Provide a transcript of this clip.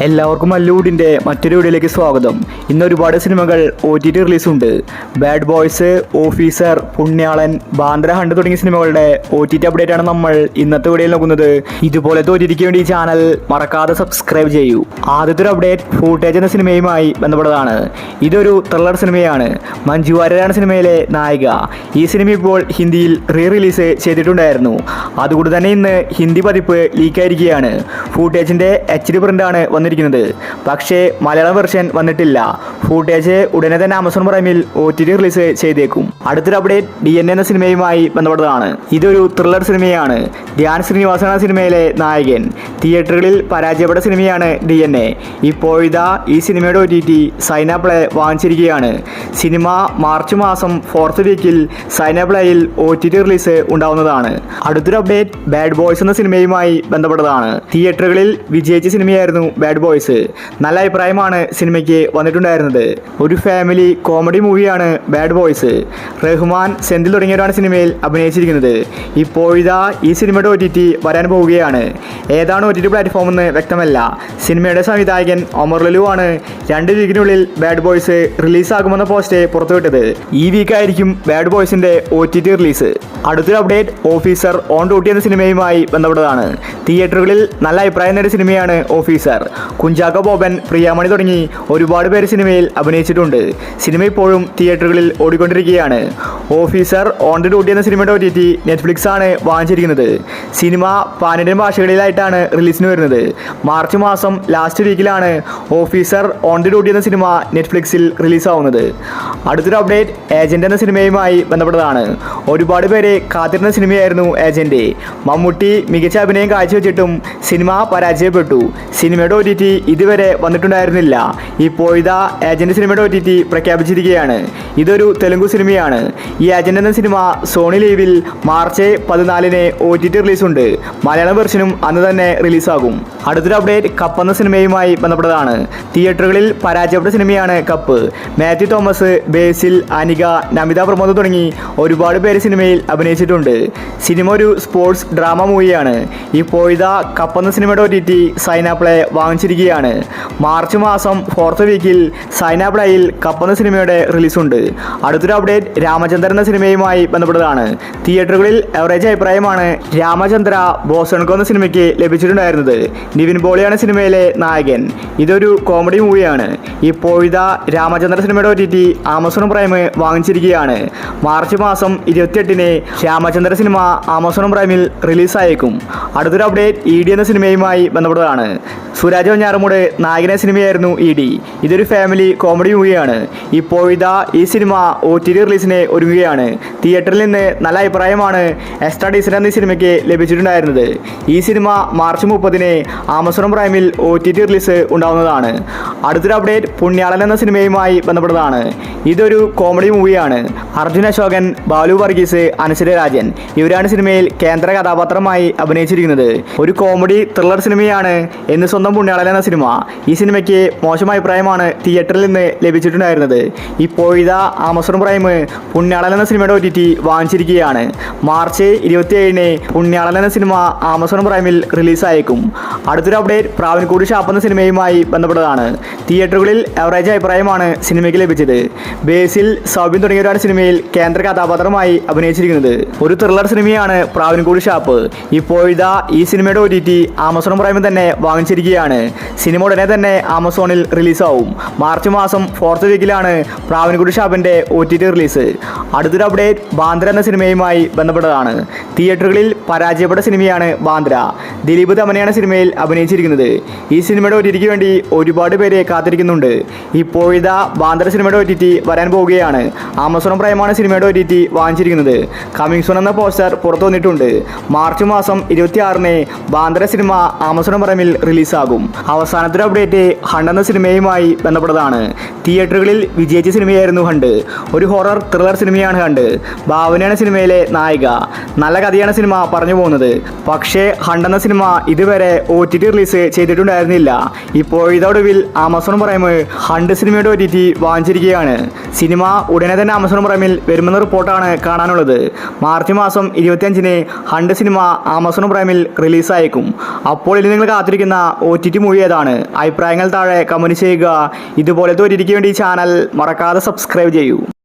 എല്ലാവർക്കും മല്ലൂഡിൻ്റെ മറ്റൊരു വീഡിയോയിലേക്ക് സ്വാഗതം. ഇന്ന് ഒരുപാട് സിനിമകൾ OTT റിലീസുണ്ട്. Bad boys, officer, Punyalan, Bandra hunt തുടങ്ങിയ സിനിമകളുടെ OTT അപ്ഡേറ്റ് ആണ് നമ്മൾ ഇന്നത്തെ വീഡിയോയിൽ നോക്കുന്നത്. ഇതുപോലത്തെ OTTക്ക് വേണ്ടി ഈ ചാനൽ മറക്കാതെ സബ്സ്ക്രൈബ് ചെയ്യൂ. ആദ്യത്തെ ഒരു അപ്ഡേറ്റ് ഫൂട്ടേജ് എന്ന സിനിമയുമായി ബന്ധപ്പെട്ടതാണ്. ഇതൊരു ത്രില്ലർ സിനിമയാണ്. മഞ്ജു വാര്യരാണ് സിനിമയിലെ നായിക. ഈ സിനിമ ഇപ്പോൾ ഹിന്ദിയിൽ റിലീസ് ചെയ്തിട്ടുണ്ടായിരുന്നു. അതുകൊണ്ട് തന്നെ ഇന്ന് ഹിന്ദി പതിപ്പ് ലീക്കായിരിക്കുകയാണ്. ഫൂട്ടേജിൻ്റെ HD പ്രിൻ്റാണ് വന്നിരിക്കുന്നത്. പക്ഷേ മലയാളം വെർഷൻ വന്നിട്ടില്ല. ഫൂട്ടേജ് ഉടനെ തന്നെ ആമസോൺ പ്രൈമിൽ OTT റിലീസ് ചെയ്തേക്കും. അടുത്തൊരു അപ്ഡേറ്റ് DNA എന്ന സിനിമയുമായി ബന്ധപ്പെട്ടതാണ്. ഇതൊരു ത്രില്ലർ സിനിമയാണ്. ധ്യാൻ ശ്രീനിവാസനാണ് സിനിമയിലെ നായകൻ. തിയേറ്ററുകളിൽ പരാജയപ്പെട്ട സിനിമയാണ് DNA. ഇപ്പോഴിതാ ഈ സിനിമയുടെ OTT സൈന പ്ലേ വാങ്ങിച്ചിരിക്കുകയാണ്. സിനിമ മാർച്ച് മാസം 4th വീക്കിൽ സൈന പ്ലേയിൽ OTT റിലീസ് ഉണ്ടാവുന്നതാണ്. അടുത്തൊരു അപ്ഡേറ്റ് ബാഡ് ബോയ്സ് എന്ന സിനിമയുമായി ബന്ധപ്പെട്ടതാണ്. തിയേറ്ററുകളിൽ വിജയിച്ച സിനിമയായിരുന്നു ബാഡ് ബോയ്സ്. നല്ല അഭിപ്രായമാണ് സിനിമയ്ക്ക് വന്നിട്ടുണ്ടായിരുന്നത്. ഒരു ഫാമിലി കോമഡി മൂവിയാണ് ബാഡ് ബോയ്സ്. റഹ്മാൻ, സെന്തിൽ തുടങ്ങിയവരാണ് സിനിമയിൽ അഭിനയിച്ചിരിക്കുന്നത്. ഇപ്പോഴിതാ ഈ സിനിമയുടെ OTT വരാൻ പോവുകയാണ്. ഏതാണ് OTT പ്ലാറ്റ്ഫോം എന്ന് വ്യക്തമല്ല. സിനിമയുടെ സംവിധായകൻ ഒമർ ലുലു ആണ് 2 വീക്കിനുള്ളിൽ ബാഡ് ബോയ്സ് റിലീസാകുമെന്ന പോസ്റ്റ് പുറത്തുവിട്ടത്. ഈ വീക്കായിരിക്കും ബാഡ് ബോയ്സിന്റെ OTT റിലീസ്. അടുത്തൊരു അപ്ഡേറ്റ് ഓഫീസർ ഓൺ ഡ്യൂട്ടി എന്ന സിനിമയുമായി ബന്ധപ്പെട്ടതാണ്. തിയേറ്ററുകളിൽ നല്ല അഭിപ്രായം നേടിയ സിനിമയാണ് ഓഫീസർ. കുഞ്ചാക്കോ ബോബൻ, പ്രിയാമണി തുടങ്ങി ഒരുപാട് പേര് സിനിമയിൽ അഭിനയിച്ചിട്ടുണ്ട്. സിനിമ ഇപ്പോഴും തിയേറ്ററുകളിൽ ഓടിക്കൊണ്ടിരിക്കുകയാണ്. ഓഫീസർ ഓൺ ദി ഡ്യൂട്ടി എന്ന സിനിമയുടെ OTT നെറ്റ്ഫ്ലിക്സ് ആണ് വാങ്ങിച്ചിരിക്കുന്നത്. സിനിമ പാനിന്ത്യൻ ഭാഷകളിലായിട്ടാണ് റിലീസിന് വരുന്നത്. മാർച്ച് മാസം ലാസ്റ്റ് വീക്കിലാണ് ഓഫീസർ ഓൺ ദി ഡ്യൂട്ടി എന്ന സിനിമ നെറ്റ്ഫ്ലിക്സിൽ റിലീസാവുന്നത്. അടുത്തൊരു അപ്ഡേറ്റ് ഏജന്റ് എന്ന സിനിമയുമായി ബന്ധപ്പെട്ടതാണ്. ഒരുപാട് പേര് കാത്തിരുന്ന സിനിമയായിരുന്നു ഏജന്റ്. മമ്മൂട്ടി മികച്ച അഭിനയം കാഴ്ചവെച്ചിട്ടും സിനിമ പരാജയപ്പെട്ടു. സിനിമയുടെ OTT ഇതുവരെ വന്നിട്ടുണ്ടായിരുന്നില്ല. ഇപ്പോഴിതാ ഏജന്റ് സിനിമയുടെ OTT പ്രഖ്യാപിച്ചിരിക്കുകയാണ്. ഇതൊരു തെലുങ്ക് സിനിമയാണ്. ഈ ഏജന്റ് എന്ന സിനിമ സോണി ലീവിൽ മാർച്ച് 14-ന് OTT റിലീസുണ്ട്. മലയാളം വെർഷനും അന്ന് തന്നെ റിലീസാകും. അടുത്തൊരു അപ്ഡേറ്റ് കപ്പ് എന്ന സിനിമയുമായി ബന്ധപ്പെട്ടതാണ്. തിയേറ്ററുകളിൽ പരാജയപ്പെട്ട സിനിമയാണ് കപ്പ്. മാത്യു തോമസ്, ബേസിൽ, അനിക, നമിത പ്രമോദ് തുടങ്ങി ഒരുപാട് പേര് സിനിമയിൽ അഭിനയിച്ചിട്ടുണ്ട്. സിനിമ ഒരു സ്പോർട്സ് ഡ്രാമ മൂവിയാണ്. ഇപ്പോഴിതാ കപ്പ് എന്ന സിനിമയുടെ OTT സൈന പ്ലേ വാങ്ങിച്ചിരിക്കുകയാണ്. മാർച്ച് മാസം 4th വീക്കിൽ സൈന പ്ലേയിൽ കപ്പ് എന്ന സിനിമയുടെ റിലീസുണ്ട്. അടുത്തൊരു അപ്ഡേറ്റ് രാമചന്ദ്രൻ എന്ന സിനിമയുമായി ബന്ധപ്പെട്ടതാണ്. തിയേറ്ററുകളിൽ എവറേജ് അഭിപ്രായമാണ് രാമചന്ദ്ര ബോസൺകോ എന്ന സിനിമയ്ക്ക് ലഭിച്ചിട്ടുണ്ടായിരുന്നത്. നിവിൻ പോളിയാണ് സിനിമയിലെ നായകൻ. ഇതൊരു കോമഡി മൂവിയാണ്. ഇപ്പോഴിതാ രാമചന്ദ്ര സിനിമയുടെ OTT ആമസോൺ പ്രൈം വാങ്ങിച്ചിരിക്കുകയാണ്. മാർച്ച് മാസം 28-ന് രാമചന്ദ്ര സിനിമ ആമസോൺ പ്രൈമിൽ റിലീസായേക്കും. അടുത്തൊരു അപ്ഡേറ്റ് ED എന്ന സിനിമയുമായി ബന്ധപ്പെട്ടതാണ്. സുരാജ് വെഞ്ഞാറമൂട് നായകന സിനിമയായിരുന്നു ED. ഇതൊരു ഫാമിലി കോമഡി മൂവിയാണ്. ഇപ്പോഴിതാ ഈ സിനിമ OTT റിലീസിന് ഒരുങ്ങുകയാണ്. തിയേറ്ററിൽ നിന്ന് നല്ല അഭിപ്രായമാണ് എക്സ്ട്രാ ഡീസൽ എന്ന സിനിമയ്ക്ക് ലഭിച്ചിട്ടുണ്ടായിരുന്നത്. ഈ സിനിമ മാർച്ച് 30-ന് ആമസോൺ പ്രൈമിൽ OTT റിലീസ് ഉണ്ടാവുന്നതാണ്. അടുത്തൊരു അപ്ഡേറ്റ് പുണ്യാളൻ എന്ന സിനിമയുമായി ബന്ധപ്പെട്ടതാണ്. ഇതൊരു കോമഡി മൂവിയാണ്. അർജുൻ അശോകൻ, ബാലു വർഗീസ്, അനശ്വര രാജൻ ഇവരാണ് സിനിമയിൽ കേന്ദ്ര കഥാപാത്രമായി അഭിനയിച്ചിരിക്കുന്നത്. ഒരു കോമഡി ത്രില്ലർ സിനിമയാണ് എന്ന് സ്വന്തം പുണ്യാളൻ എന്ന സിനിമ. ഈ സിനിമയ്ക്ക് മോശം അഭിപ്രായമാണ് തിയേറ്ററിൽ നിന്ന് ലഭിച്ചിട്ടുണ്ടായിരുന്നത്. ഇപ്പോഴിതാ ആമസോൺ പ്രൈം പുണ്യാളൻ എന്ന സിനിമയുടെ OTT വാങ്ങിച്ചിരിക്കുകയാണ്. മാർച്ച് 27-ന് പുണ്യാളൻ എന്ന സിനിമ ആമസോൺ പ്രൈമിൽ റിലീസായേക്കും. അടുത്തൊരു അപ്ഡേറ്റ് പ്രാവൻകൂട് ഷാപ്പ് എന്ന സിനിമയുമായി ബന്ധപ്പെട്ടതാണ്. തിയേറ്ററുകളിൽ എവറേജ് അഭിപ്രായമാണ് സിനിമയ്ക്ക് ലഭിച്ചത്. ബേസിൽ, സൗബിൻ തുടങ്ങിയവരാണ് സിനിമയിൽ കേന്ദ്ര കഥാപാത്രമായി അഭിനയിച്ചിരിക്കുന്നത്. ഒരു ത്രില്ലർ സിനിമയാണ് പ്രാവൻകൂട് ഷാപ്പ്. ഇപ്പോഴിതാ ഈ സിനിമയുടെ OTT ആമസോൺ പ്രൈമിൽ തന്നെ വാങ്ങിച്ചിരിക്കുകയാണ്. സിനിമ ഉടനെ തന്നെ ആമസോണിൽ റിലീസാവും. മാർച്ച് മാസം 4th വീക്കിലാണ് പ്രാവൻകൂട് ഷാപ്പിന്റെ OTT റിലീസ്. അടുത്തൊരു അപ്ഡേറ്റ് ബാന്ദ്ര എന്ന സിനിമയുമായി ബന്ധപ്പെട്ടതാണ്. തിയേറ്ററുകളിൽ പരാജയപ്പെട്ട സിനിമയാണ് ബാന്ദ്ര. ദിലീപ് തമനയാണ് സിനിമയിൽ അഭിനയിച്ചിരിക്കുന്നത്. ഈ സിനിമയുടെ OTTക്ക് വേണ്ടി ഒരുപാട് പേര് കാത്തിരിക്കുന്നുണ്ട്. ഇപ്പോഴിതാ ബാന്ദ്ര സിനിമയുടെ OTT വരാൻ പോവുകയാണ്. ആമസോൺ പ്രൈമാണ് സിനിമയുടെ OTT വാങ്ങിച്ചിരിക്കുന്നത്. കമ്മിങ് സൂൺ എന്ന പോസ്റ്റർ പുറത്തു വന്നിട്ടുണ്ട്. മാർച്ച് മാസം 26-ന് ബാന്ദ്ര സിനിമ ആമസോൺ പ്രൈമിൽ റിലീസാകും. അവസാനത്തെ അപ്ഡേറ്റ് ഹണ്ട് എന്ന സിനിമയുമായി ബന്ധപ്പെട്ടതാണ്. തിയേറ്ററുകളിൽ വിജയിച്ച സിനിമയായിരുന്നു ഹണ്ട്. ഒരു ഹൊറർ ത്രില്ലർ സിനിമയാണ് ഹണ്ട്. ഭാവനയാണ് സിനിമയിലെ നായിക. നല്ല കഥയാണ് സിനിമ പറഞ്ഞു പോകുന്നത്. പക്ഷേ ഹണ്ട് എന്ന സിനിമ ഇതുവരെ OTT റിലീസ് ചെയ്തിട്ടുണ്ടായിരുന്നില്ല. ഇപ്പോഴിതൊടുവിൽ ആമസോൺ പ്രൈം ഹണ്ട് സിനിമയുടെ OTT വാങ്ങിച്ചിരിക്കുകയാണ്. സിനിമ ഉടനെ തന്നെ ആമസോൺ പ്രൈമിൽ വരുമെന്ന റിപ്പോർട്ടാണ് കാണാനുള്ളത്. മാർച്ച് മാസം 25-ന് ഹണ്ട് സിനിമ ആമസോൺ പ്രൈമിൽ റിലീസായേക്കും. അപ്പോൾ ഇനി നിങ്ങൾ കാത്തിരിക്കുന്ന OTT മൂവി ഏതാണ്? അഭിപ്രായങ്ങൾ താഴെ കമൻറ്റ് ചെയ്യുക. ഇതുപോലത്തെ OTTക്ക് വേണ്ടി ഈ ചാനൽ മറക്കാതെ സബ്സ്ക്രൈബ് ചെയ്യൂ.